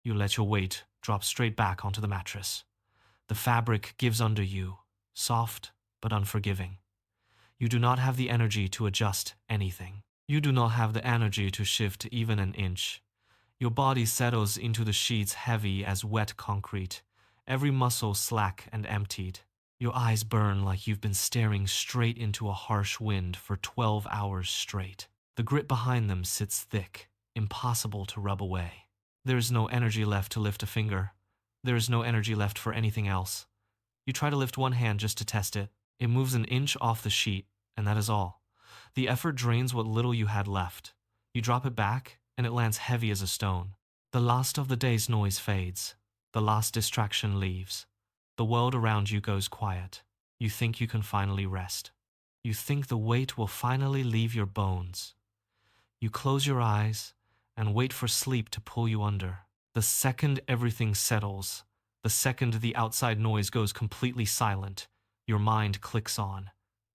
You let your weight drop straight back onto the mattress. The fabric gives under you, soft but unforgiving. You do not have the energy to adjust anything. You do not have the energy to shift even an inch. Your body settles into the sheets heavy as wet concrete, every muscle slack and emptied. Your eyes burn like you've been staring straight into a harsh wind for 12 hours straight. The grit behind them sits thick, impossible to rub away. There is no energy left to lift a finger. There is no energy left for anything else. You try to lift one hand just to test it. It moves an inch off the sheet, and that is all. The effort drains what little you had left. You drop it back, and it lands heavy as a stone. The last of the day's noise fades. The last distraction leaves. The world around you goes quiet. You think you can finally rest. You think the weight will finally leave your bones. You close your eyes and wait for sleep to pull you under. The second everything settles, the second the outside noise goes completely silent, your mind clicks on.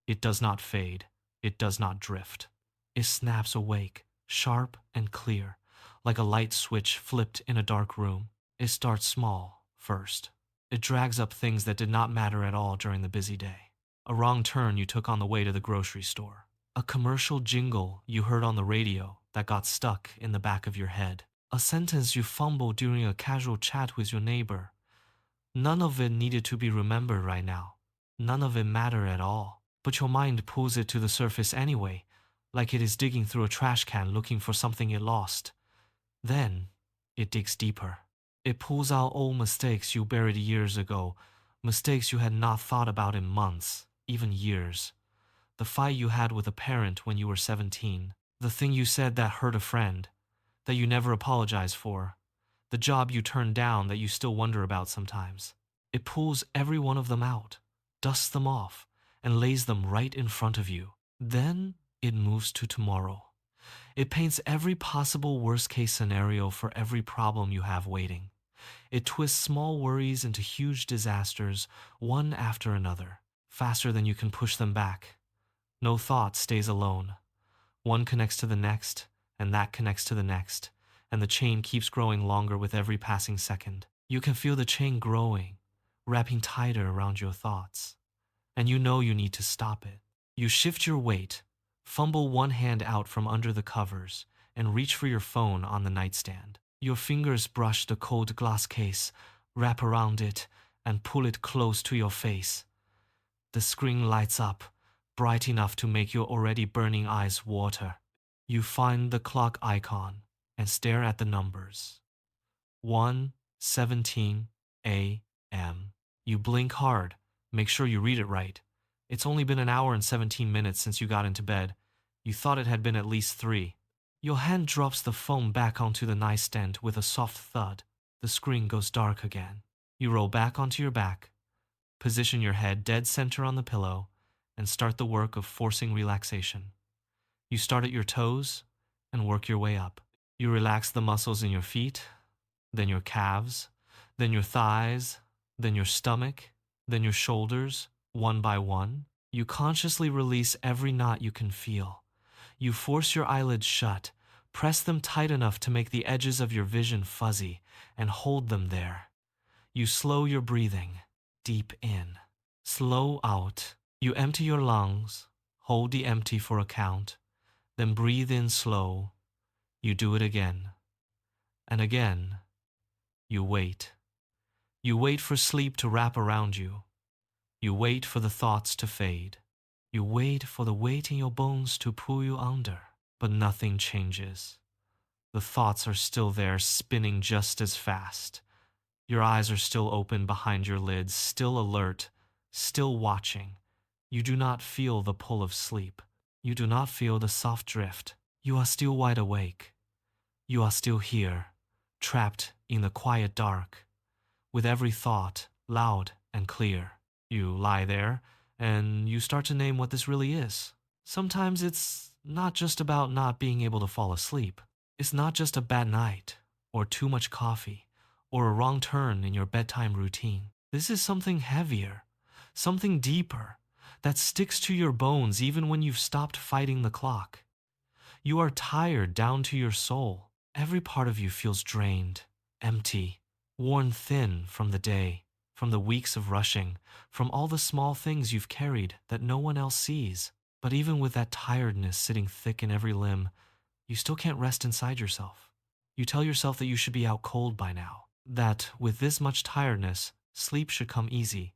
It does not fade. It does not drift. It snaps awake, sharp and clear, like a light switch flipped in a dark room. It starts small, first. It drags up things that did not matter at all during the busy day. A wrong turn you took on the way to the grocery store. A commercial jingle you heard on the radio that got stuck in the back of your head. A sentence you fumbled during a casual chat with your neighbor. None of it needed to be remembered right now. None of it mattered at all. But your mind pulls it to the surface anyway, like it is digging through a trash can looking for something it lost. Then, it digs deeper. It pulls out old mistakes you buried years ago, mistakes you had not thought about in months, even years. The fight you had with a parent when you were 17, the thing you said that hurt a friend, that you never apologized for, the job you turned down that you still wonder about sometimes. It pulls every one of them out, dusts them off, and lays them right in front of you. Then it moves to tomorrow. It paints every possible worst-case scenario for every problem you have waiting. It twists small worries into huge disasters, one after another, faster than you can push them back. No thought stays alone. One connects to the next, and that connects to the next, and the chain keeps growing longer with every passing second. You can feel the chain growing, wrapping tighter around your thoughts. And you know you need to stop it. You shift your weight, fumble one hand out from under the covers, and reach for your phone on the nightstand. Your fingers brush the cold glass case, wrap around it, and pull it close to your face. The screen lights up, bright enough to make your already burning eyes water. You find the clock icon and stare at the numbers. 1:17 a.m. You blink hard. Make sure you read it right. It's only been an hour and 17 minutes since you got into bed. You thought it had been at least 3. Your hand drops the phone back onto the nightstand with a soft thud. The screen goes dark again. You roll back onto your back, position your head dead center on the pillow, and start the work of forcing relaxation. You start at your toes and work your way up. You relax the muscles in your feet, then your calves, then your thighs, then your stomach, then your shoulders, one by one. You consciously release every knot you can feel. You force your eyelids shut, press them tight enough to make the edges of your vision fuzzy, and hold them there. You slow your breathing, deep in, slow out. You empty your lungs, hold the empty for a count, then breathe in slow. You do it again. And again. You wait. You wait for sleep to wrap around you. You wait for the thoughts to fade. You wait for the weight in your bones to pull you under. But nothing changes. The thoughts are still there, spinning just as fast. Your eyes are still open behind your lids, still alert, still watching. You do not feel the pull of sleep. You do not feel the soft drift. You are still wide awake. You are still here, trapped in the quiet dark, with every thought loud and clear. You lie there, and you start to name what this really is. Sometimes it's not just about not being able to fall asleep. It's not just a bad night, or too much coffee, or a wrong turn in your bedtime routine. This is something heavier, something deeper, that sticks to your bones even when you've stopped fighting the clock. You are tired down to your soul. Every part of you feels drained. empty, worn thin from the day, from the weeks of rushing, from all the small things you've carried that no one else sees. But even with that tiredness sitting thick in every limb, you still can't rest inside yourself. You tell yourself that you should be out cold by now, that with this much tiredness, sleep should come easy.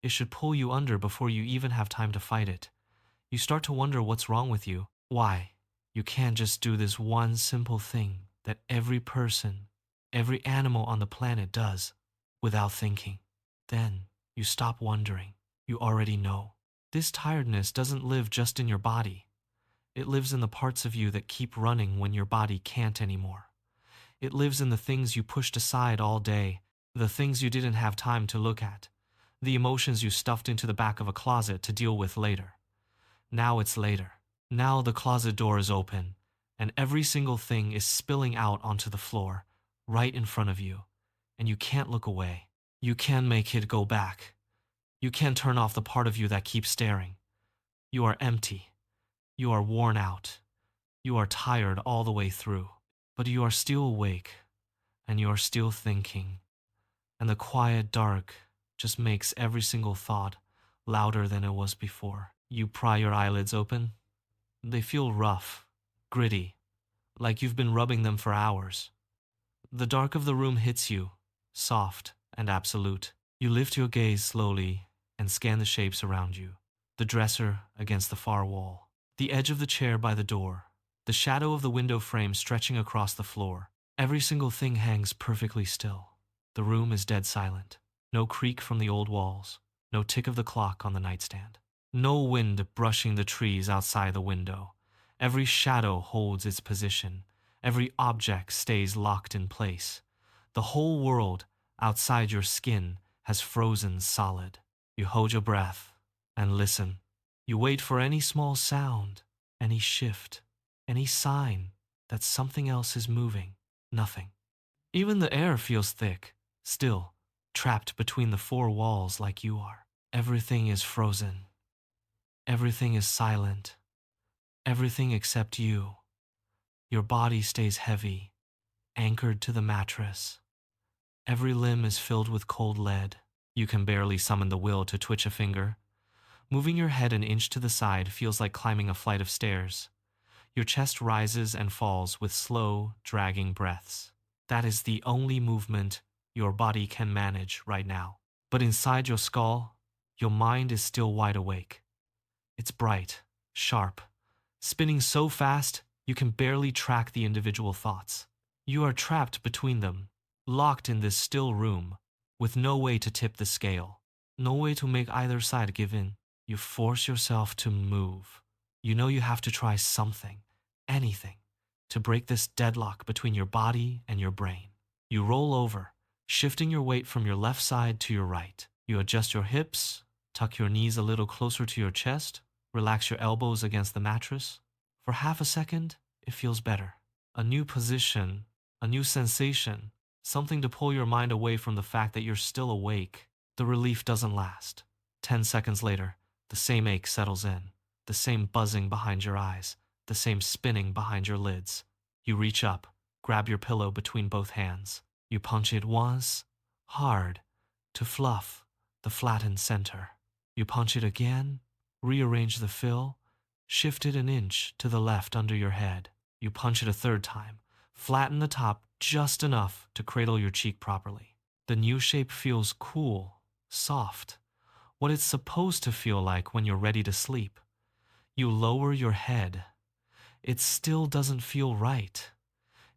It should pull you under before you even have time to fight it. You start to wonder what's wrong with you. Why? You can't just do this one simple thing that every person, every animal on the planet does without thinking. Then you stop wondering. You already know. This tiredness doesn't live just in your body. It lives in the parts of you that keep running when your body can't anymore. It lives in the things you pushed aside all day, the things you didn't have time to look at, the emotions you stuffed into the back of a closet to deal with later. Now it's later. Now the closet door is open, and every single thing is spilling out onto the floor, right in front of you, and you can't look away. You can't make it go back. You can't turn off the part of you that keeps staring. You are empty. You are worn out. You are tired all the way through. But you are still awake, and you are still thinking. And the quiet dark just makes every single thought louder than it was before. You pry your eyelids open. They feel rough, gritty, like you've been rubbing them for hours. The dark of the room hits you, soft and absolute. You lift your gaze slowly and scan the shapes around you. The dresser against the far wall, the edge of the chair by the door, the shadow of the window frame stretching across the floor. Every single thing hangs perfectly still. The room is dead silent. No creak from the old walls, no tick of the clock on the nightstand. No wind brushing the trees outside the window. Every shadow holds its position. Every object stays locked in place. The whole world outside your skin has frozen solid. You hold your breath and listen. You wait for any small sound, any shift, any sign that something else is moving. Nothing. Even the air feels thick, still, trapped between the four walls like you are. Everything is frozen. Everything is silent. Everything except you. Your body stays heavy, anchored to the mattress. Every limb is filled with cold lead. You can barely summon the will to twitch a finger. Moving your head an inch to the side feels like climbing a flight of stairs. Your chest rises and falls with slow, dragging breaths. That is the only movement your body can manage right now. But inside your skull, your mind is still wide awake. It's bright, sharp, spinning so fast you can barely track the individual thoughts. You are trapped between them, locked in this still room, with no way to tip the scale, no way to make either side give in. You force yourself to move. You know you have to try something, anything, to break this deadlock between your body and your brain. You roll over, shifting your weight from your left side to your right. You adjust your hips, tuck your knees a little closer to your chest, relax your elbows against the mattress. For half a second, it feels better. A new position, a new sensation, something to pull your mind away from the fact that you're still awake. The relief doesn't last. 10 seconds later, the same ache settles in, the same buzzing behind your eyes, the same spinning behind your lids. You reach up, grab your pillow between both hands. You punch it once, hard, to fluff the flattened center. You punch it again, rearrange the fill, shift it an inch to the left under your head. You punch it a third time, flatten the top just enough to cradle your cheek properly. The new shape feels cool, soft, what it's supposed to feel like when you're ready to sleep. You lower your head. It still doesn't feel right.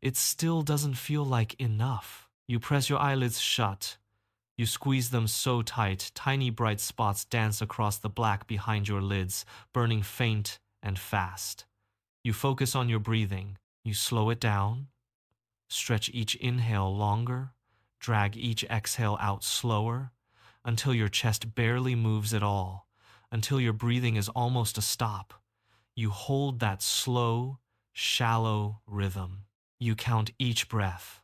It still doesn't feel like enough. You press your eyelids shut. You squeeze them so tight, tiny bright spots dance across the black behind your lids, burning faint and fast. You focus on your breathing. You slow it down, stretch each inhale longer, drag each exhale out slower, until your chest barely moves at all, until your breathing is almost a stop. You hold that slow, shallow rhythm. You count each breath,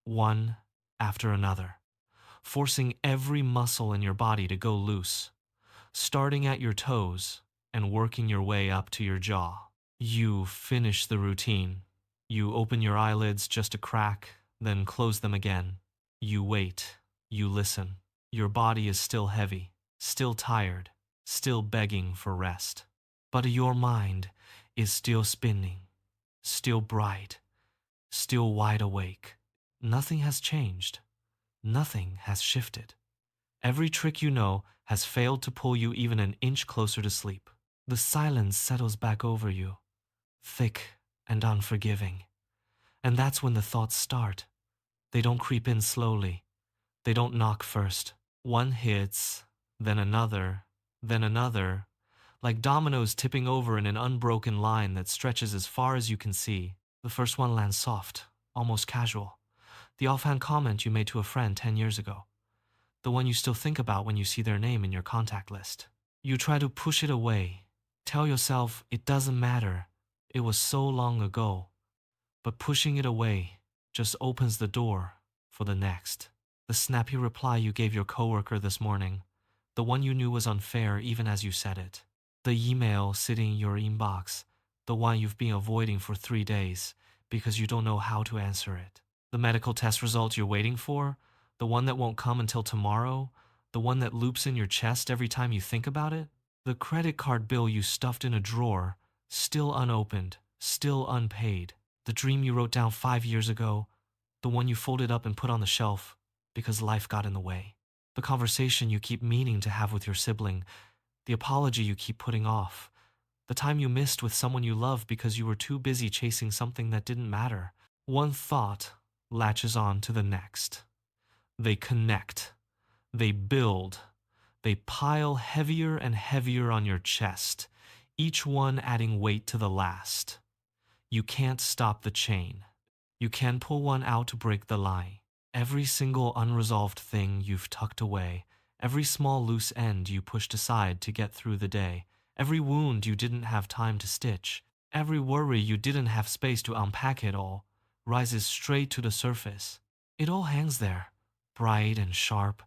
one after another, forcing every muscle in your body to go loose, starting at your toes and working your way up to your jaw. You finish the routine. You open your eyelids just a crack, then close them again. You wait. You listen. Your body is still heavy, still tired, still begging for rest. But your mind is still spinning, still bright, still wide awake. Nothing has changed. Nothing has shifted. Every trick you know has failed to pull you even an inch closer to sleep. The silence settles back over you, thick and unforgiving. And that's when the thoughts start. They don't creep in slowly. They don't knock first. One hits, then another, like dominoes tipping over in an unbroken line that stretches as far as you can see. The first one lands soft, almost casual. The offhand comment you made to a friend 10 years ago. The one you still think about when you see their name in your contact list. You try to push it away. Tell yourself it doesn't matter. It was so long ago. But pushing it away just opens the door for the next. The snappy reply you gave your coworker this morning. The one you knew was unfair even as you said it. The email sitting in your inbox. The one you've been avoiding for 3 days because you don't know how to answer it. The medical test result you're waiting for. The one that won't come until tomorrow. The one that loops in your chest every time you think about it. The credit card bill you stuffed in a drawer, still unopened, still unpaid. The dream you wrote down 5 years ago. The one you folded up and put on the shelf because life got in the way. The conversation you keep meaning to have with your sibling. The apology you keep putting off. The time you missed with someone you love because you were too busy chasing something that didn't matter. One thought latches on to the next. They connect. They build. They pile heavier and heavier on your chest, each one adding weight to the last. You can't stop the chain. You can pull one out to break the line. Every single unresolved thing you've tucked away, every small loose end you pushed aside to get through the day, every wound you didn't have time to stitch, every worry you didn't have space to unpack it all, rises straight to the surface. It all hangs there, bright and sharp,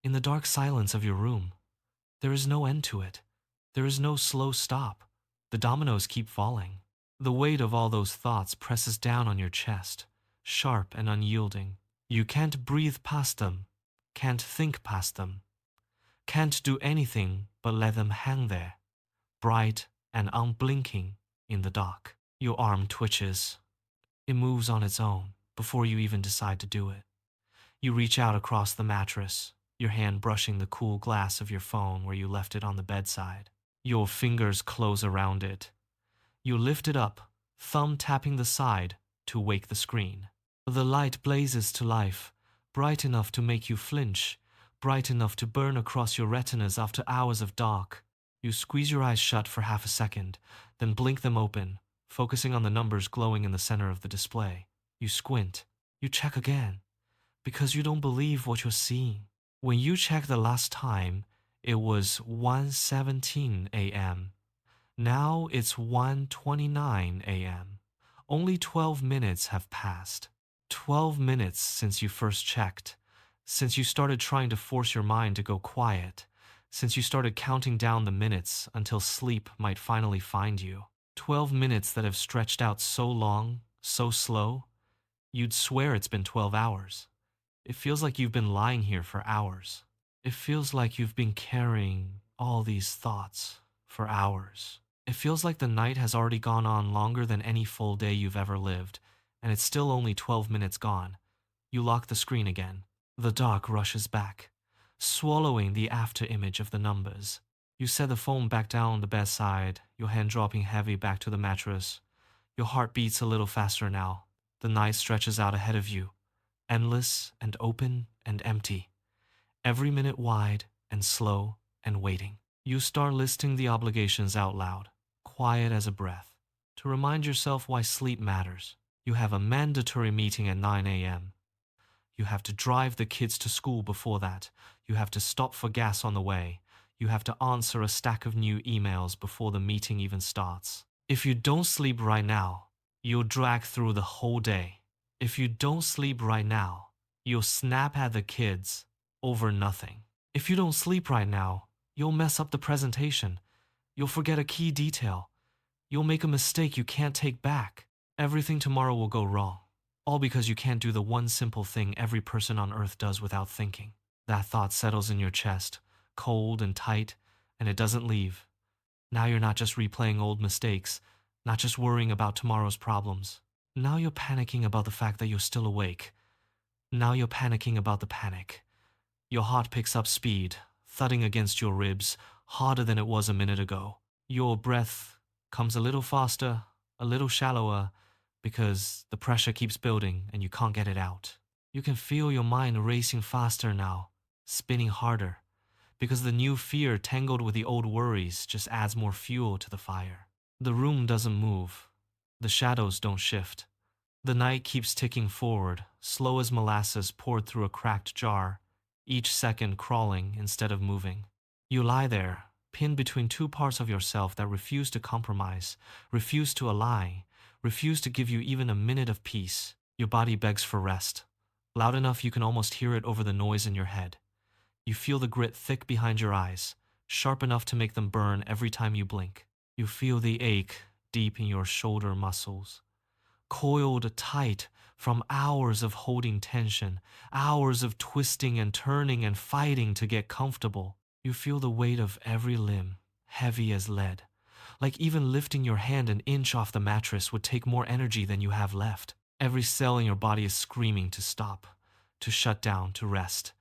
in the dark silence of your room. There is no end to it. There is no slow stop. The dominoes keep falling. The weight of all those thoughts presses down on your chest, sharp and unyielding. You can't breathe past them, can't think past them, can't do anything but let them hang there, bright and unblinking in the dark. Your arm twitches. It moves on its own before you even decide to do it. You reach out across the mattress, your hand brushing the cool glass of your phone where you left it on the bedside. Your fingers close around it. You lift it up, thumb tapping the side to wake the screen. The light blazes to life, bright enough to make you flinch, bright enough to burn across your retinas after hours of dark. You squeeze your eyes shut for half a second, then blink them open, focusing on the numbers glowing in the center of the display. You squint. You check again, because you don't believe what you're seeing. When you check the last time, it was 1:17 a.m. Now it's 1:29 a.m. Only 12 minutes have passed. 12 minutes since you first checked, since you started trying to force your mind to go quiet, since you started counting down the minutes until sleep might finally find you. 12 minutes that have stretched out so long, so slow, you'd swear it's been 12 hours. It feels like you've been lying here for hours. It feels like you've been carrying all these thoughts for hours. It feels like the night has already gone on longer than any full day you've ever lived, and it's still only 12 minutes gone. You lock the screen again. The dark rushes back, swallowing the after-image of the numbers. You set the phone back down on the bedside, your hand dropping heavy back to the mattress. Your heart beats a little faster now. The night stretches out ahead of you, endless and open and empty. Every minute wide and slow and waiting. You start listing the obligations out loud, quiet as a breath, to remind yourself why sleep matters. You have a mandatory meeting at 9 a.m. You have to drive the kids to school before that. You have to stop for gas on the way. You have to answer a stack of new emails before the meeting even starts. If you don't sleep right now, you'll drag through the whole day. If you don't sleep right now, you'll snap at the kids over nothing. If you don't sleep right now, you'll mess up the presentation. You'll forget a key detail. You'll make a mistake you can't take back. Everything tomorrow will go wrong. All because you can't do the one simple thing every person on earth does without thinking. That thought settles in your chest, cold and tight, and it doesn't leave. Now you're not just replaying old mistakes, not just worrying about tomorrow's problems. Now you're panicking about the fact that you're still awake. Now you're panicking about the panic. Your heart picks up speed, thudding against your ribs, harder than it was a minute ago. Your breath comes a little faster, a little shallower, because the pressure keeps building and you can't get it out. You can feel your mind racing faster now, spinning harder, because the new fear tangled with the old worries just adds more fuel to the fire. The room doesn't move. The shadows don't shift. The night keeps ticking forward, slow as molasses poured through a cracked jar, each second crawling instead of moving. You lie there, pinned between two parts of yourself that refuse to compromise, refuse to align, refuse to give you even a minute of peace. Your body begs for rest, loud enough you can almost hear it over the noise in your head. You feel the grit thick behind your eyes, sharp enough to make them burn every time you blink. You feel the ache deep in your shoulder muscles, coiled tight from hours of holding tension, hours of twisting and turning and fighting to get comfortable. You feel the weight of every limb, heavy as lead, like even lifting your hand an inch off the mattress would take more energy than you have left. Every cell in your body is screaming to stop, to shut down, to rest.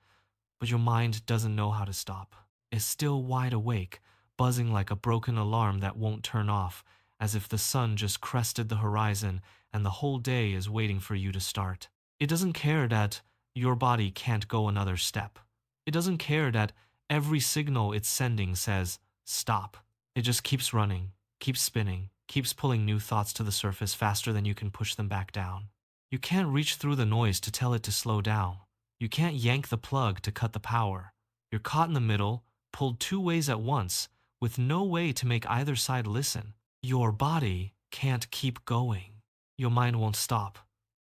But your mind doesn't know how to stop. It's still wide awake, buzzing like a broken alarm that won't turn off, as if the sun just crested the horizon and the whole day is waiting for you to start. It doesn't care that your body can't go another step. It doesn't care that every signal it's sending says, stop. It just keeps running, keeps spinning, keeps pulling new thoughts to the surface faster than you can push them back down. You can't reach through the noise to tell it to slow down. You can't yank the plug to cut the power. You're caught in the middle, pulled two ways at once, with no way to make either side listen. Your body can't keep going. Your mind won't stop.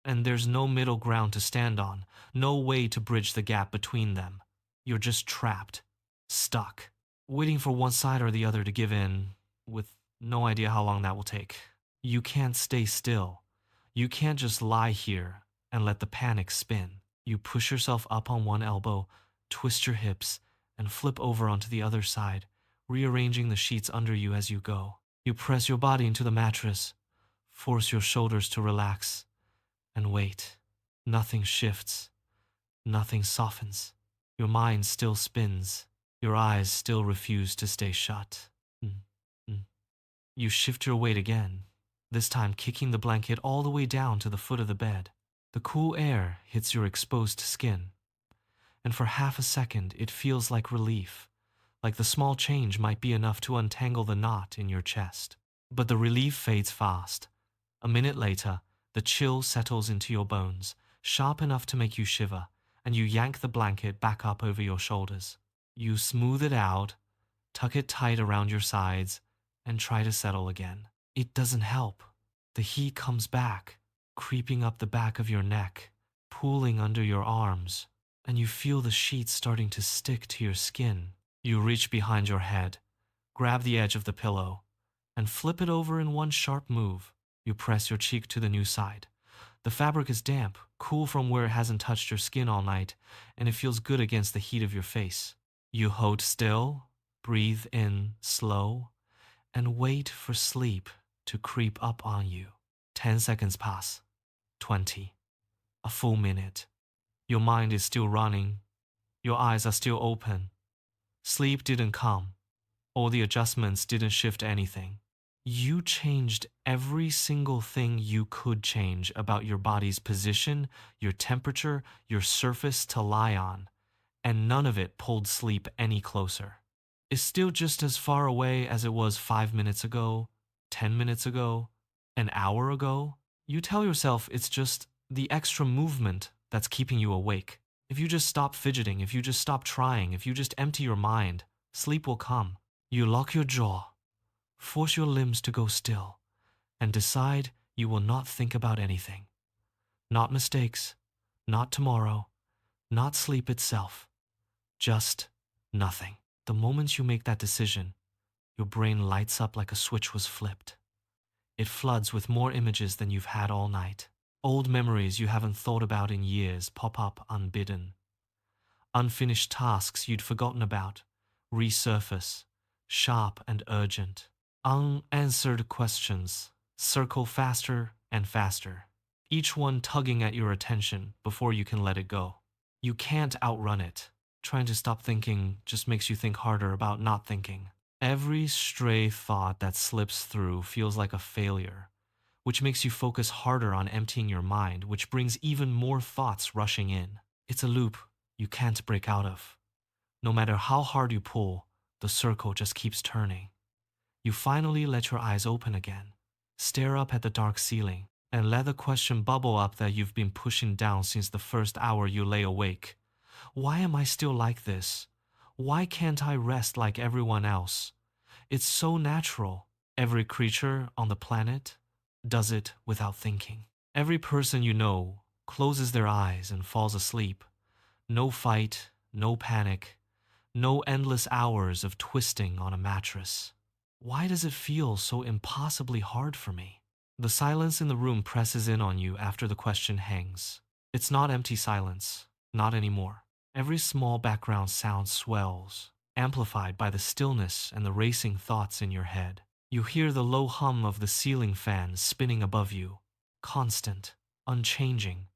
And there's no middle ground to stand on, no way to bridge the gap between them. You're just trapped, stuck, waiting for one side or the other to give in, with no idea how long that will take. You can't stay still. You can't just lie here and let the panic spin. You push yourself up on one elbow, twist your hips, and flip over onto the other side, rearranging the sheets under you as you go. You press your body into the mattress, force your shoulders to relax, and wait. Nothing shifts. Nothing softens. Your mind still spins. Your eyes still refuse to stay shut. You shift your weight again, this time kicking the blanket all the way down to the foot of the bed. The cool air hits your exposed skin, and for half a second it feels like relief, like the small change might be enough to untangle the knot in your chest. But the relief fades fast. A minute later, the chill settles into your bones, sharp enough to make you shiver, and you yank the blanket back up over your shoulders. You smooth it out, tuck it tight around your sides, and try to settle again. It doesn't help. The heat comes back, creeping up the back of your neck, pooling under your arms, and you feel the sheets starting to stick to your skin. You reach behind your head, grab the edge of the pillow, and flip it over in one sharp move. You press your cheek to the new side. The fabric is damp, cool from where it hasn't touched your skin all night, and it feels good against the heat of your face. You hold still, breathe in slow, and wait for sleep to creep up on you. 10 seconds pass. 20. A full minute. Your mind is still running. Your eyes are still open. Sleep didn't come. All the adjustments didn't shift anything. You changed every single thing you could change about your body's position, your temperature, your surface to lie on, and none of it pulled sleep any closer. It's still just as far away as it was 5 minutes ago, 10 minutes ago, an hour ago. You tell yourself it's just the extra movement that's keeping you awake. If you just stop fidgeting, if you just stop trying, if you just empty your mind, sleep will come. You lock your jaw, force your limbs to go still, and decide you will not think about anything. Not mistakes, not tomorrow, not sleep itself. Just nothing. The moment you make that decision, your brain lights up like a switch was flipped. It floods with more images than you've had all night. Old memories you haven't thought about in years pop up unbidden. Unfinished tasks you'd forgotten about resurface, sharp and urgent. Unanswered questions circle faster and faster, each one tugging at your attention before you can let it go. You can't outrun it. Trying to stop thinking just makes you think harder about not thinking. Every stray thought that slips through feels like a failure, which makes you focus harder on emptying your mind, which brings even more thoughts rushing in. It's a loop you can't break out of. No matter how hard you pull, the circle just keeps turning. You finally let your eyes open again, stare up at the dark ceiling, and let the question bubble up that you've been pushing down since the first hour you lay awake. Why am I still like this? Why can't I rest like everyone else? It's so natural. Every creature on the planet does it without thinking. Every person you know closes their eyes and falls asleep. No fight, no panic, no endless hours of twisting on a mattress. Why does it feel so impossibly hard for me? The silence in the room presses in on you after the question hangs. It's not empty silence, not anymore. Every small background sound swells, amplified by the stillness and the racing thoughts in your head. You hear the low hum of the ceiling fan spinning above you, constant, unchanging,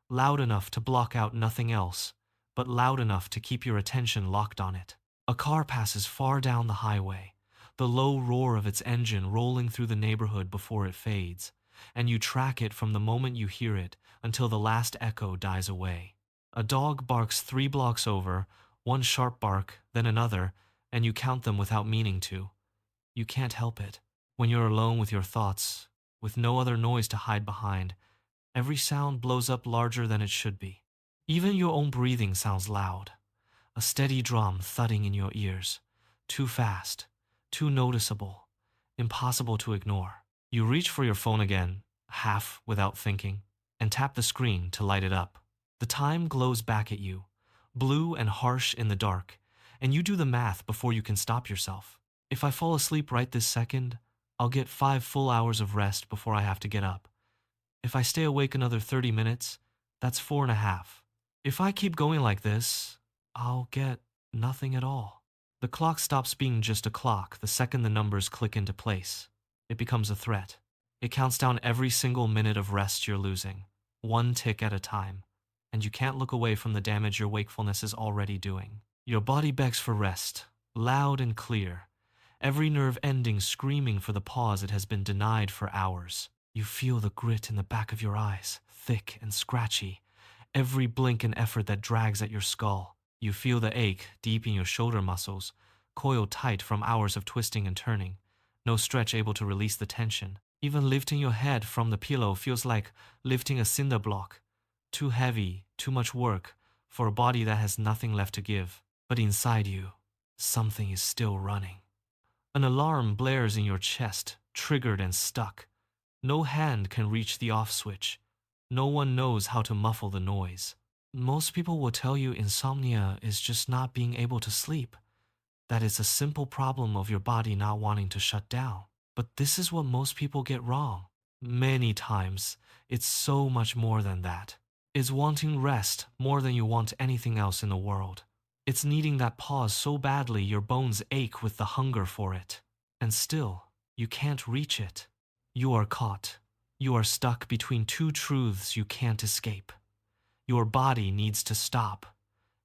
loud enough to block out nothing else, but loud enough to keep your attention locked on it. A car passes far down the highway, the low roar of its engine rolling through the neighborhood before it fades, and you track it from the moment you hear it until the last echo dies away. A dog barks 3 blocks over, one sharp bark, then another, and you count them without meaning to. You can't help it. When you're alone with your thoughts, with no other noise to hide behind, every sound blows up larger than it should be. Even your own breathing sounds loud, a steady drum thudding in your ears, too fast, too noticeable, impossible to ignore. You reach for your phone again, half without thinking, and tap the screen to light it up. The time glows back at you, blue and harsh in the dark, and you do the math before you can stop yourself. If I fall asleep right this second, I'll get 5 full hours of rest before I have to get up. If I stay awake another 30 minutes, that's 4.5. If I keep going like this, I'll get nothing at all. The clock stops being just a clock the second the numbers click into place. It becomes a threat. It counts down every single minute of rest you're losing, one tick at a time, and you can't look away from the damage your wakefulness is already doing. Your body begs for rest, loud and clear, every nerve ending screaming for the pause it has been denied for hours. You feel the grit in the back of your eyes, thick and scratchy, every blink an effort that drags at your skull. You feel the ache deep in your shoulder muscles, coiled tight from hours of twisting and turning, no stretch able to release the tension. Even lifting your head from the pillow feels like lifting a cinder block. Too heavy, too much work for a body that has nothing left to give. But inside you, something is still running. An alarm blares in your chest, triggered and stuck. No hand can reach the off switch. No one knows how to muffle the noise. Most people will tell you insomnia is just not being able to sleep, that it's a simple problem of your body not wanting to shut down. But this is what most people get wrong. Many times, it's so much more than that. It's wanting rest more than you want anything else in the world. It's needing that pause so badly your bones ache with the hunger for it. And still, you can't reach it. You are caught. You are stuck between 2 truths you can't escape. Your body needs to stop.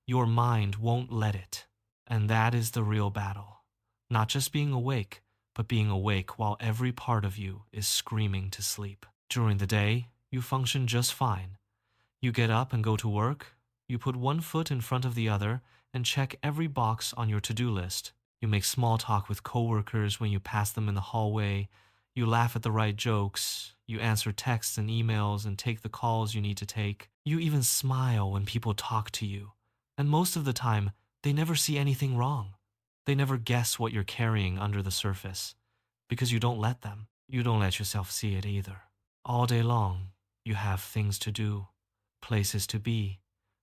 Your mind won't let it. And that is the real battle. Not just being awake, but being awake while every part of you is screaming to sleep. During the day, you function just fine. You get up and go to work. You put one foot in front of the other and check every box on your to-do list. You make small talk with coworkers when you pass them in the hallway. You laugh at the right jokes. You answer texts and emails and take the calls you need to take. You even smile when people talk to you. And most of the time, they never see anything wrong. They never guess what you're carrying under the surface. Because you don't let them. You don't let yourself see it either. All day long, you have things to do, places to be,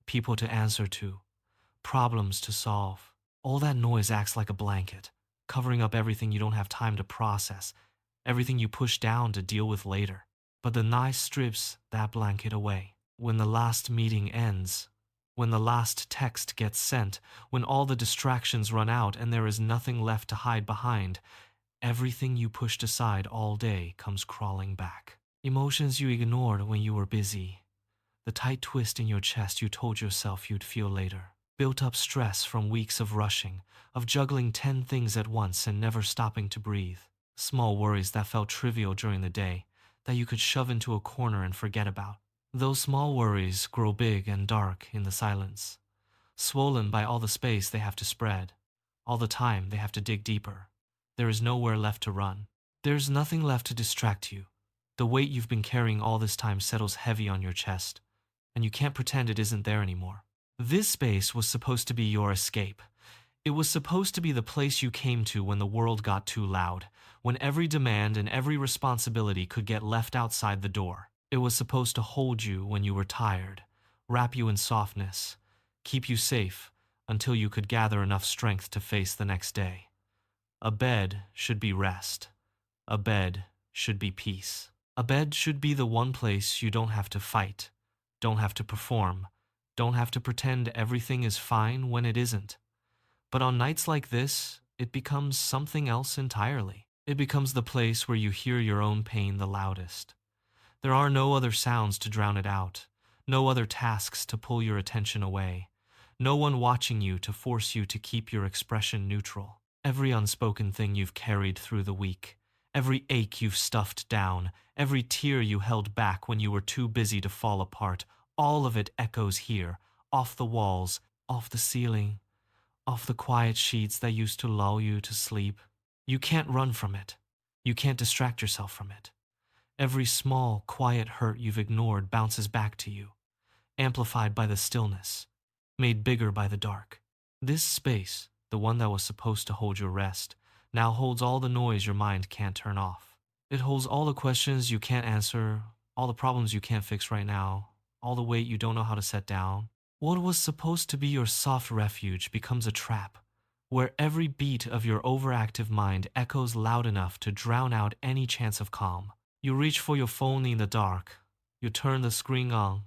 people to answer to, problems to solve. All that noise acts like a blanket, covering up everything you don't have time to process, everything you push down to deal with later. but the night strips that blanket away. When the last meeting ends, when the last text gets sent, when all the distractions run out and there is nothing left to hide behind, everything you pushed aside all day comes crawling back. Emotions you ignored when you were busy. The tight twist in your chest you told yourself you'd feel later. Built up stress from weeks of rushing, of juggling 10 things at once and never stopping to breathe. Small worries that felt trivial during the day, that you could shove into a corner and forget about. Those small worries grow big and dark in the silence, swollen by all the space they have to spread, all the time they have to dig deeper. There is nowhere left to run. There's nothing left to distract you. The weight you've been carrying all this time settles heavy on your chest, and you can't pretend it isn't there anymore. This space was supposed to be your escape. It was supposed to be the place you came to when the world got too loud, when every demand and every responsibility could get left outside the door. It was supposed to hold you when you were tired, wrap you in softness, keep you safe until you could gather enough strength to face the next day. A bed should be rest. A bed should be peace. A bed should be the one place you don't have to fight, don't have to perform, don't have to pretend everything is fine when it isn't. But on nights like this, it becomes something else entirely. It becomes the place where you hear your own pain the loudest. There are no other sounds to drown it out, no other tasks to pull your attention away, no one watching you to force you to keep your expression neutral. Every unspoken thing you've carried through the week, every ache you've stuffed down, every tear you held back when you were too busy to fall apart, all of it echoes here, off the walls, off the ceiling, off the quiet sheets that used to lull you to sleep. You can't run from it. You can't distract yourself from it. Every small, quiet hurt you've ignored bounces back to you, amplified by the stillness, made bigger by the dark. This space, the one that was supposed to hold your rest, now holds all the noise your mind can't turn off. It holds all the questions you can't answer, all the problems you can't fix right now, all the weight you don't know how to set down. What was supposed to be your soft refuge becomes a trap, where every beat of your overactive mind echoes loud enough to drown out any chance of calm. You reach for your phone in the dark, you turn the screen on,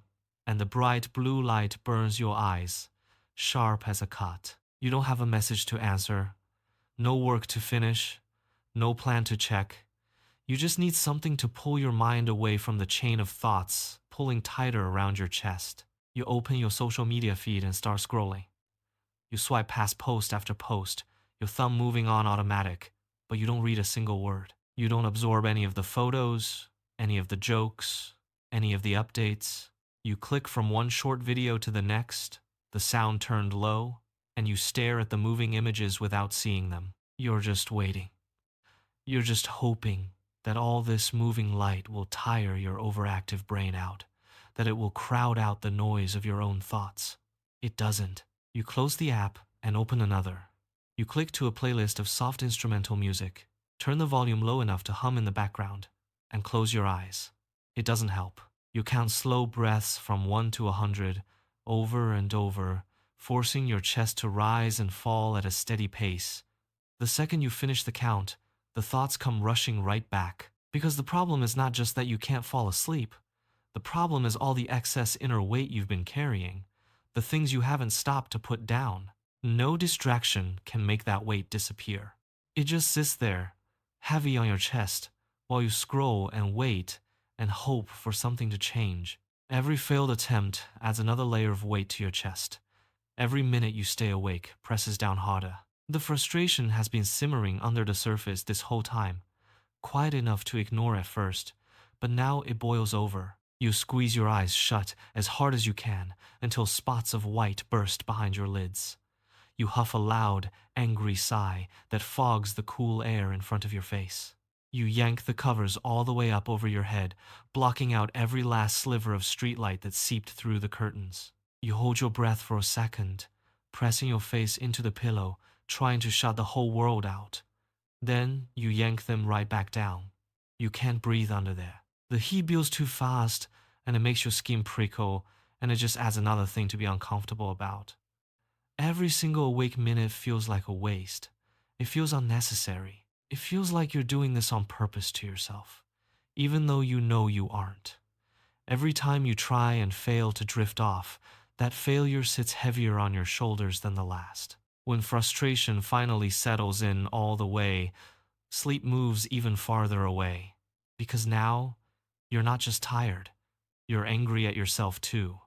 and the bright blue light burns your eyes, sharp as a cut. You don't have a message to answer, no work to finish, no plan to check. You just need something to pull your mind away from the chain of thoughts pulling tighter around your chest. You open your social media feed and start scrolling. You swipe past post after post, your thumb moving on automatic, but you don't read a single word. You don't absorb any of the photos, any of the jokes, any of the updates. You click from one short video to the next, the sound turned low, and you stare at the moving images without seeing them. You're just waiting. You're just hoping that all this moving light will tire your overactive brain out, that it will crowd out the noise of your own thoughts. It doesn't. You close the app and open another. You click to a playlist of soft instrumental music, turn the volume low enough to hum in the background, and close your eyes. It doesn't help. You count slow breaths from 1 to 100, over and over, forcing your chest to rise and fall at a steady pace. The second you finish the count, the thoughts come rushing right back. Because the problem is not just that you can't fall asleep. The problem is all the excess inner weight you've been carrying, the things you haven't stopped to put down. No distraction can make that weight disappear. It just sits there, heavy on your chest, while you scroll and wait and hope for something to change. Every failed attempt adds another layer of weight to your chest. Every minute you stay awake presses down harder. The frustration has been simmering under the surface this whole time, quiet enough to ignore at first, but now it boils over. You squeeze your eyes shut as hard as you can until spots of white burst behind your lids. You huff a loud, angry sigh that fogs the cool air in front of your face. You yank the covers all the way up over your head, blocking out every last sliver of streetlight that seeped through the curtains. You hold your breath for a second, pressing your face into the pillow, trying to shut the whole world out. Then you yank them right back down. You can't breathe under there. The heat builds too fast, and it makes your skin prickle, and it just adds another thing to be uncomfortable about. Every single awake minute feels like a waste. It feels unnecessary. It feels like you're doing this on purpose to yourself. even though you know you aren't. Every time you try and fail to drift off, that failure sits heavier on your shoulders than the last. When frustration finally settles in all the way, sleep moves even farther away. Because now, you're not just tired, you're angry at yourself too.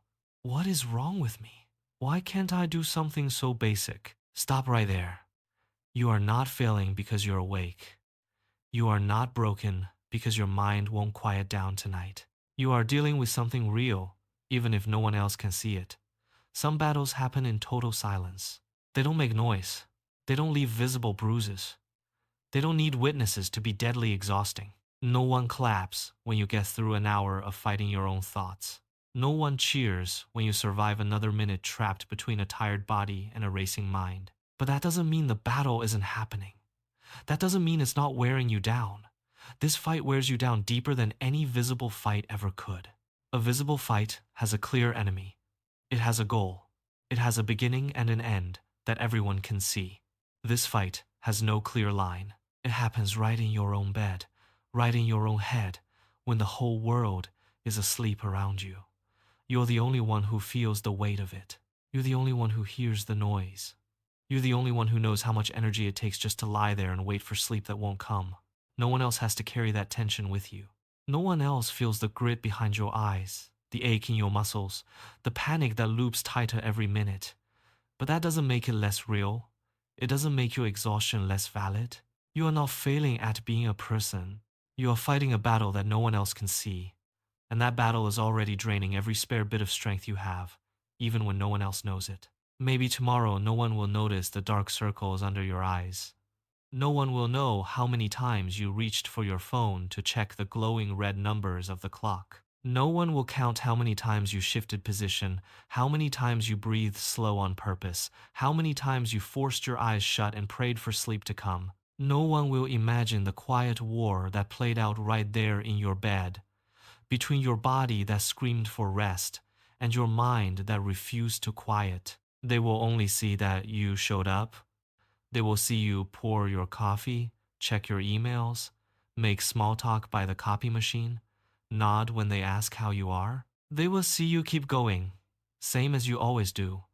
What is wrong with me? Why can't I do something so basic? Stop right there. You are not failing because you're awake. You are not broken because your mind won't quiet down tonight. You are dealing with something real, even if no one else can see it. Some battles happen in total silence. They don't make noise. They don't leave visible bruises. They don't need witnesses to be deadly exhausting. No one claps when you get through an hour of fighting your own thoughts. No one cheers when you survive another minute trapped between a tired body and a racing mind. But that doesn't mean the battle isn't happening. That doesn't mean it's not wearing you down. This fight wears you down deeper than any visible fight ever could. A visible fight has a clear enemy. It has a goal. It has a beginning and an end that everyone can see. This fight has no clear line. It happens right in your own bed, right in your own head, when the whole world is asleep around you. You're the only one who feels the weight of it. You're the only one who hears the noise. You're the only one who knows how much energy it takes just to lie there and wait for sleep that won't come. No one else has to carry that tension with you. No one else feels the grit behind your eyes, the ache in your muscles, the panic that loops tighter every minute. But that doesn't make it less real. It doesn't make your exhaustion less valid. You are not failing at being a person. You are fighting a battle that no one else can see. And that battle is already draining every spare bit of strength you have, even when no one else knows it. Maybe tomorrow no one will notice the dark circles under your eyes. No one will know how many times you reached for your phone to check the glowing red numbers of the clock. No one will count how many times you shifted position, how many times you breathed slow on purpose, how many times you forced your eyes shut and prayed for sleep to come. No one will imagine the quiet war that played out right there in your bed, between your body that screamed for rest and your mind that refused to quiet. They will only see that you showed up. They will see you pour your coffee, check your emails, make small talk by the copy machine, nod when they ask how you are. They will see you keep going, same as you always do.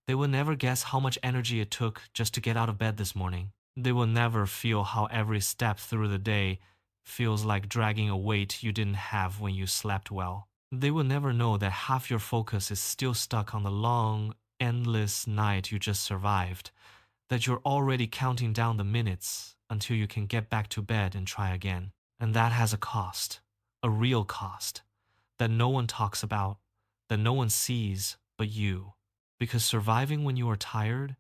They will never guess how much energy it took just to get out of bed this morning. They will never feel how every step through the day feels like dragging a weight you didn't have when you slept well. They will never know that half your focus is still stuck on the long, endless night you just survived, that you're already counting down the minutes until you can get back to bed and try again. And that has a cost, a real cost, that no one talks about, that no one sees but you. Because surviving when you are tired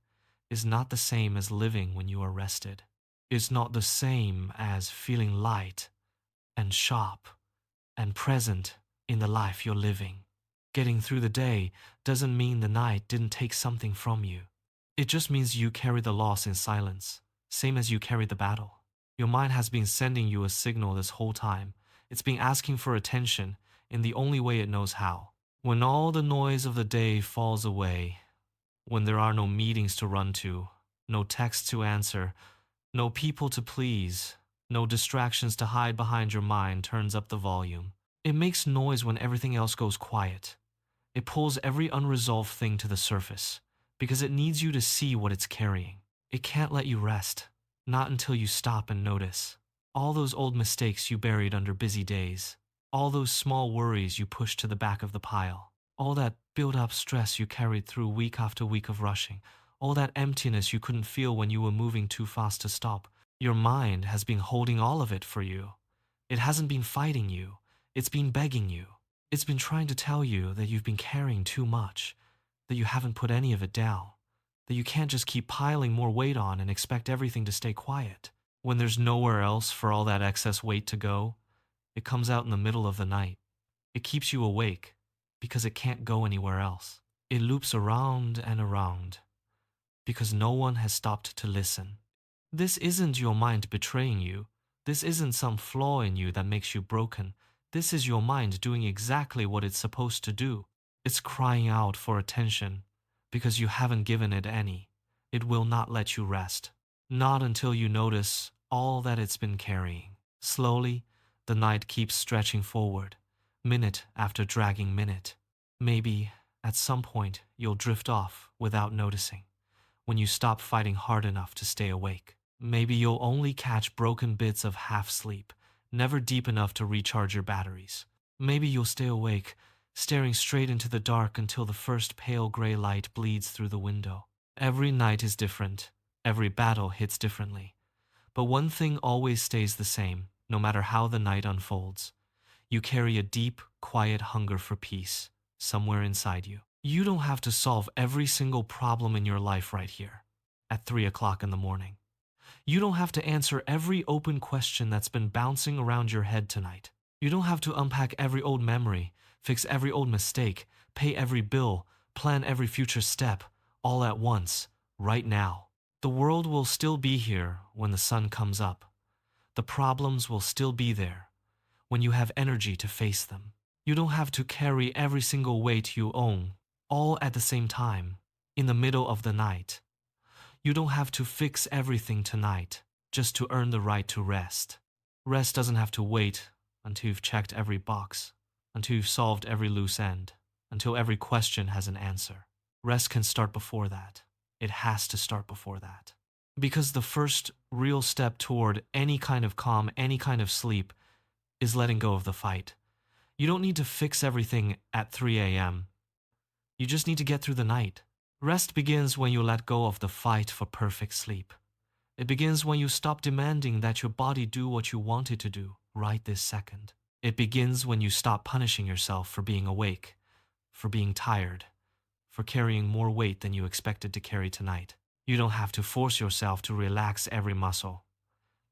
is not the same as living when you are rested. It's not the same as feeling light and sharp and present in the life you're living. Getting through the day doesn't mean the night didn't take something from you. It just means you carry the loss in silence, same as you carry the battle. Your mind has been sending you a signal this whole time. It's been asking for attention in the only way it knows how. When all the noise of the day falls away, when there are no meetings to run to, no texts to answer, no people to please, no distractions to hide behind your mind turns up the volume. It makes noise when everything else goes quiet. It pulls every unresolved thing to the surface, because it needs you to see what it's carrying. It can't let you rest, not until you stop and notice. All those old mistakes you buried under busy days, all those small worries you pushed to the back of the pile, all that built-up stress you carried through week after week of rushing, all that emptiness you couldn't feel when you were moving too fast to stop. Your mind has been holding all of it for you. It hasn't been fighting you. It's been begging you. It's been trying to tell you that you've been carrying too much, that you haven't put any of it down, that you can't just keep piling more weight on and expect everything to stay quiet. When there's nowhere else for all that excess weight to go, it comes out in the middle of the night. It keeps you awake because it can't go anywhere else. It loops around and around because no one has stopped to listen. This isn't your mind betraying you. This isn't some flaw in you that makes you broken. This is your mind doing exactly what it's supposed to do. It's crying out for attention because you haven't given it any. It will not let you rest. Not until you notice all that it's been carrying. Slowly, The night keeps stretching forward, minute after dragging minute. Maybe, at some point, you'll drift off without noticing, when you stop fighting hard enough to stay awake. Maybe you'll only catch broken bits of half sleep, never deep enough to recharge your batteries. Maybe you'll stay awake, staring straight into the dark until the first pale gray light bleeds through the window. Every night is different, every battle hits differently. But one thing always stays the same, no matter how the night unfolds. You carry a deep, quiet hunger for peace, somewhere inside you. You don't have to solve every single problem in your life right here, at 3 o'clock in the morning. You don't have to answer every open question that's been bouncing around your head tonight. You don't have to unpack every old memory, fix every old mistake, pay every bill, plan every future step, all at once, right now. The world will still be here when the sun comes up. The problems will still be there when you have energy to face them. You don't have to carry every single weight you own, all at the same time, in the middle of the night. You don't have to fix everything tonight just to earn the right to rest. Rest doesn't have to wait until you've checked every box, until you've solved every loose end, until every question has an answer. Rest can start before that. It has to start before that. Because the first real step toward any kind of calm, any kind of sleep, is letting go of the fight. You don't need to fix everything at 3 a.m. You just need to get through the night. Rest begins when you let go of the fight for perfect sleep. It begins when you stop demanding that your body do what you want it to do right this second. It begins when you stop punishing yourself for being awake, for being tired, for carrying more weight than you expected to carry tonight. You don't have to force yourself to relax every muscle.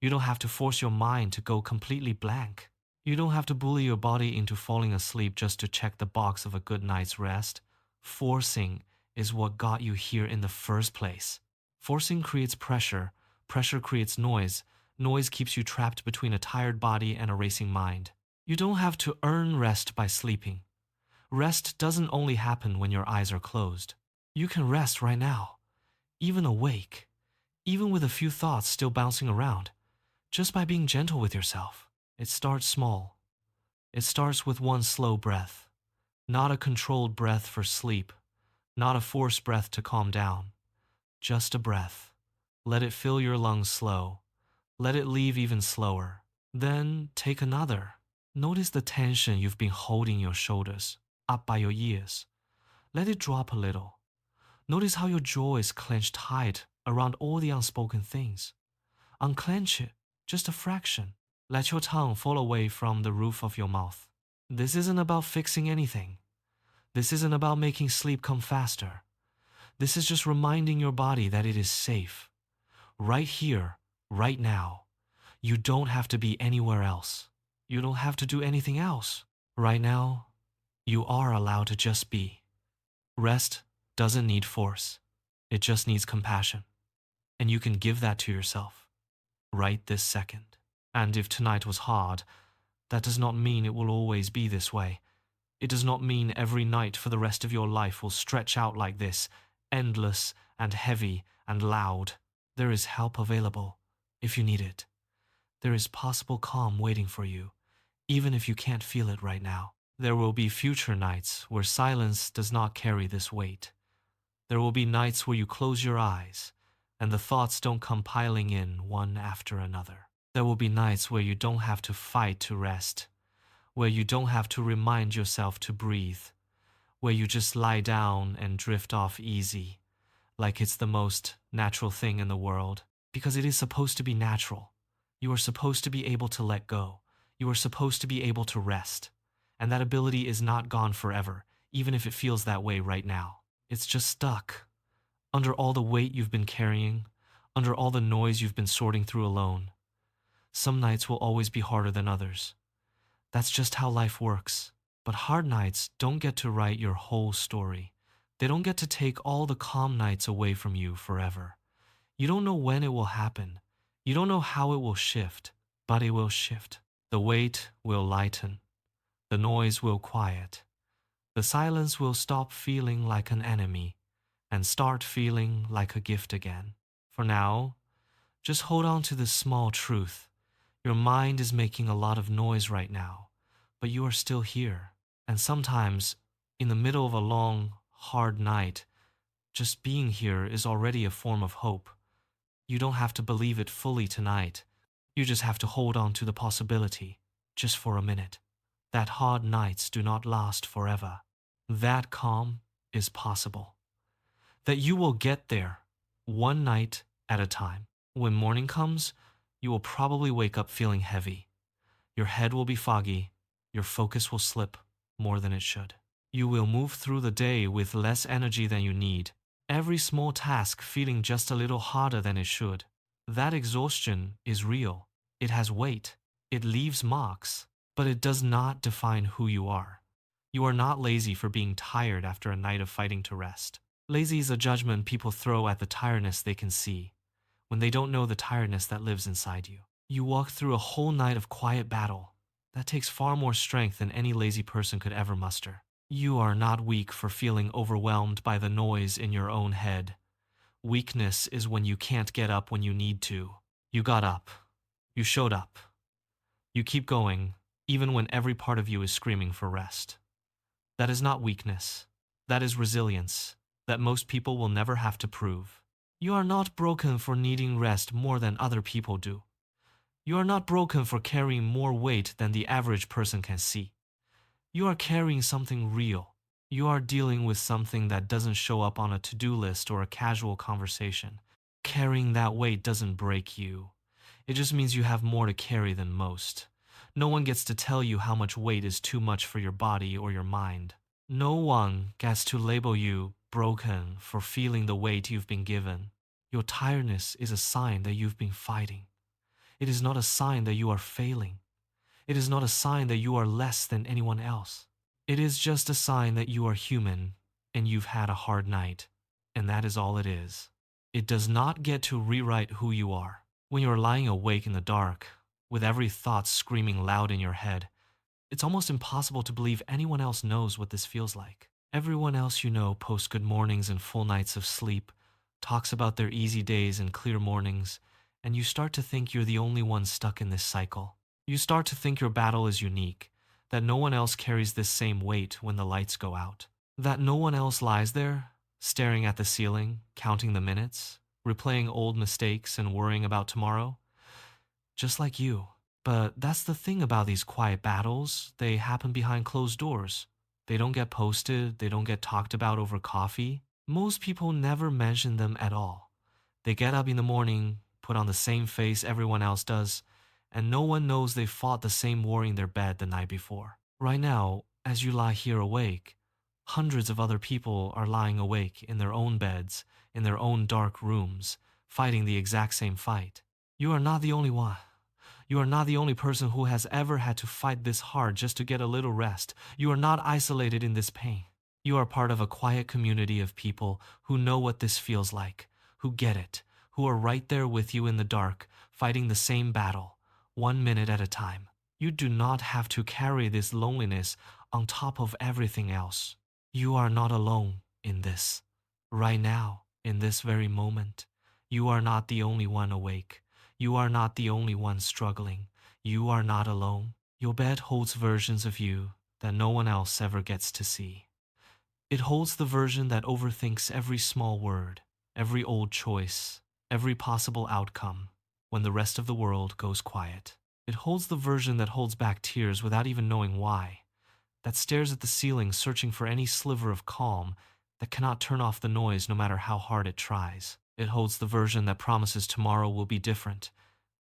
You don't have to force your mind to go completely blank. You don't have to bully your body into falling asleep just to check the box of a good night's rest. Forcing is what got you here in the first place. Forcing creates pressure. Pressure creates noise. Noise keeps you trapped between a tired body and a racing mind. You don't have to earn rest by sleeping. Rest doesn't only happen when your eyes are closed. You can rest right now, even awake, even with a few thoughts still bouncing around, just by being gentle with yourself. It starts small. It starts with one slow breath, not a controlled breath for sleep, not a forced breath to calm down, just a breath. Let it fill your lungs slow. Let it leave even slower. Then take another. Notice the tension you've been holding in your shoulders, up by your ears. Let it drop a little. Notice how your jaw is clenched tight around all the unspoken things. Unclench it, just a fraction. Let your tongue fall away from the roof of your mouth. This isn't about fixing anything. This isn't about making sleep come faster. This is just reminding your body that it is safe. Right here, right now. You don't have to be anywhere else. You don't have to do anything else. Right now, you are allowed to just be. Rest doesn't need force. It just needs compassion. And you can give that to yourself right this second. And if tonight was hard, that does not mean it will always be this way. It does not mean every night for the rest of your life will stretch out like this, endless and heavy and loud. There is help available if you need it. There is possible calm waiting for you, even if you can't feel it right now. There will be future nights where silence does not carry this weight. There will be nights where you close your eyes and the thoughts don't come piling in one after another. There will be nights where you don't have to fight to rest, where you don't have to remind yourself to breathe, where you just lie down and drift off easy, like it's the most natural thing in the world, because it is supposed to be natural. You are supposed to be able to let go. You are supposed to be able to rest. And that ability is not gone forever, even if it feels that way right now. It's just stuck. Under all the weight you've been carrying, under all the noise you've been sorting through alone. Some nights will always be harder than others. That's just how life works. But hard nights don't get to write your whole story. They don't get to take all the calm nights away from you forever. You don't know when it will happen. You don't know how it will shift, but it will shift. The weight will lighten. The noise will quiet. The silence will stop feeling like an enemy and start feeling like a gift again. For now, just hold on to this small truth. Your mind is making a lot of noise right now, but you are still here. And sometimes, in the middle of a long, hard night, just being here is already a form of hope. You don't have to believe it fully tonight. You just have to hold on to the possibility, just for a minute, that hard nights do not last forever. That calm is possible. That you will get there, one night at a time. When morning comes, you will probably wake up feeling heavy. Your head will be foggy. Your focus will slip more than it should. You will move through the day with less energy than you need. Every small task feeling just a little harder than it should. That exhaustion is real. It has weight. It leaves marks. But it does not define who you are. You are not lazy for being tired after a night of fighting to rest. Lazy is a judgment people throw at the tiredness they can see, when they don't know the tiredness that lives inside you. You walk through a whole night of quiet battle. That takes far more strength than any lazy person could ever muster. You are not weak for feeling overwhelmed by the noise in your own head. Weakness is when you can't get up when you need to. You got up. You showed up. You keep going, even when every part of you is screaming for rest. That is not weakness. That is resilience that most people will never have to prove. You are not broken for needing rest more than other people do. You are not broken for carrying more weight than the average person can see. You are carrying something real. You are dealing with something that doesn't show up on a to-do list or a casual conversation. Carrying that weight doesn't break you. It just means you have more to carry than most. No one gets to tell you how much weight is too much for your body or your mind. No one gets to label you broken for feeling the weight you've been given. Your tiredness is a sign that you've been fighting. It is not a sign that you are failing. It is not a sign that you are less than anyone else. It is just a sign that you are human and you've had a hard night. And that is all it is. It does not get to rewrite who you are. When you're lying awake in the dark, with every thought screaming loud in your head, it's almost impossible to believe anyone else knows what this feels like. Everyone else you know posts good mornings and full nights of sleep, talks about their easy days and clear mornings, and you start to think you're the only one stuck in this cycle. You start to think your battle is unique, that no one else carries this same weight when the lights go out. That no one else lies there, staring at the ceiling, counting the minutes, replaying old mistakes and worrying about tomorrow. Just like you. But that's the thing about these quiet battles. They happen behind closed doors. They don't get posted. They don't get talked about over coffee. Most people never mention them at all. They get up in the morning, put on the same face everyone else does, and no one knows they fought the same war in their bed the night before. Right now, as you lie here awake, hundreds of other people are lying awake in their own beds, in their own dark rooms, fighting the exact same fight. You are not the only one. You are not the only person who has ever had to fight this hard just to get a little rest. You are not isolated in this pain. You are part of a quiet community of people who know what this feels like, who get it, who are right there with you in the dark, fighting the same battle, 1 minute at a time. You do not have to carry this loneliness on top of everything else. You are not alone in this. Right now, in this very moment, you are not the only one awake. You are not the only one struggling. You are not alone. Your bed holds versions of you that no one else ever gets to see. It holds the version that overthinks every small word, every old choice, every possible outcome when the rest of the world goes quiet. It holds the version that holds back tears without even knowing why, that stares at the ceiling searching for any sliver of calm, that cannot turn off the noise no matter how hard it tries. It holds the version that promises tomorrow will be different,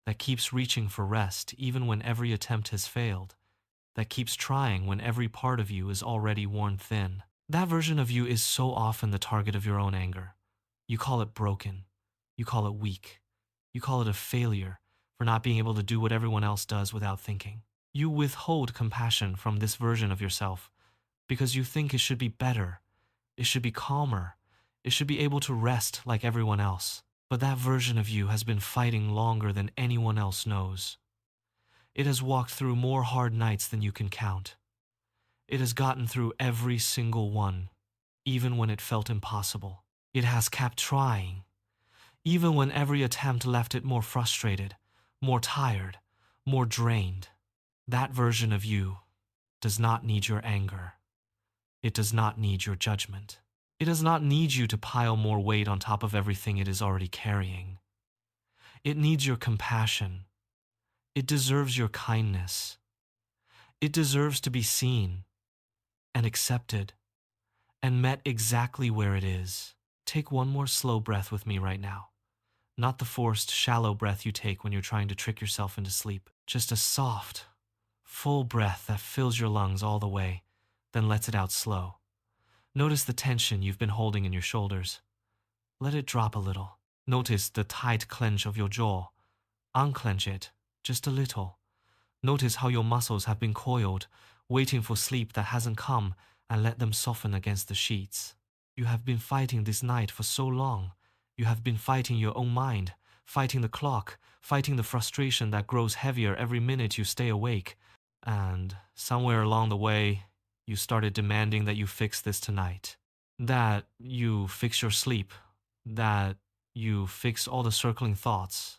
that keeps reaching for rest even when every attempt has failed, that keeps trying when every part of you is already worn thin. That version of you is so often the target of your own anger. You call it broken. You call it weak. You call it a failure for not being able to do what everyone else does without thinking. You withhold compassion from this version of yourself because you think it should be better. It should be calmer. It should be able to rest like everyone else. But that version of you has been fighting longer than anyone else knows. It has walked through more hard nights than you can count. It has gotten through every single one, even when it felt impossible. It has kept trying, even when every attempt left it more frustrated, more tired, more drained. That version of you does not need your anger. It does not need your judgment. It does not need you to pile more weight on top of everything it is already carrying. It needs your compassion. It deserves your kindness. It deserves to be seen and accepted and met exactly where it is. Take one more slow breath with me right now. Not the forced, shallow breath you take when you're trying to trick yourself into sleep. Just a soft, full breath that fills your lungs all the way, then lets it out slow. Notice the tension you've been holding in your shoulders. Let it drop a little. Notice the tight clench of your jaw. Unclench it, just a little. Notice how your muscles have been coiled, waiting for sleep that hasn't come, and let them soften against the sheets. You have been fighting this night for so long. You have been fighting your own mind, fighting the clock, fighting the frustration that grows heavier every minute you stay awake. And somewhere along the way, you started demanding that you fix this tonight. That you fix your sleep. That you fix all the circling thoughts.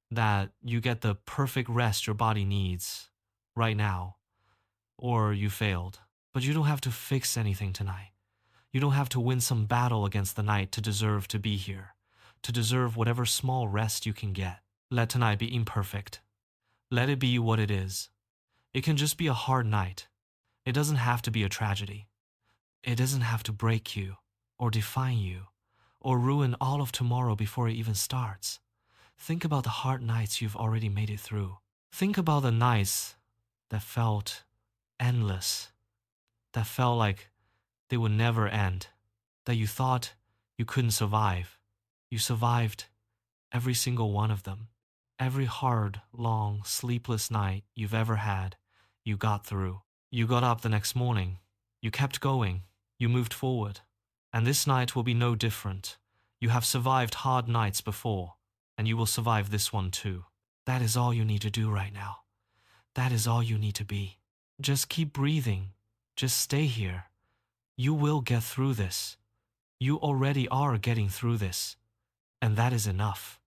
That you get the perfect rest your body needs right now. Or you failed. But you don't have to fix anything tonight. You don't have to win some battle against the night to deserve to be here, to deserve whatever small rest you can get. Let tonight be imperfect. Let it be what it is. It can just be a hard night. It doesn't have to be a tragedy. It doesn't have to break you, or define you, or ruin all of tomorrow before it even starts. Think about the hard nights you've already made it through. Think about the nights that felt endless, that felt like they would never end, that you thought you couldn't survive. You survived every single one of them. Every hard, long, sleepless night you've ever had, you got through. You got up the next morning. You kept going. You moved forward. And this night will be no different. You have survived hard nights before, and you will survive this one too. That is all you need to do right now. That is all you need to be. Just keep breathing. Just stay here. You will get through this. You already are getting through this. And that is enough.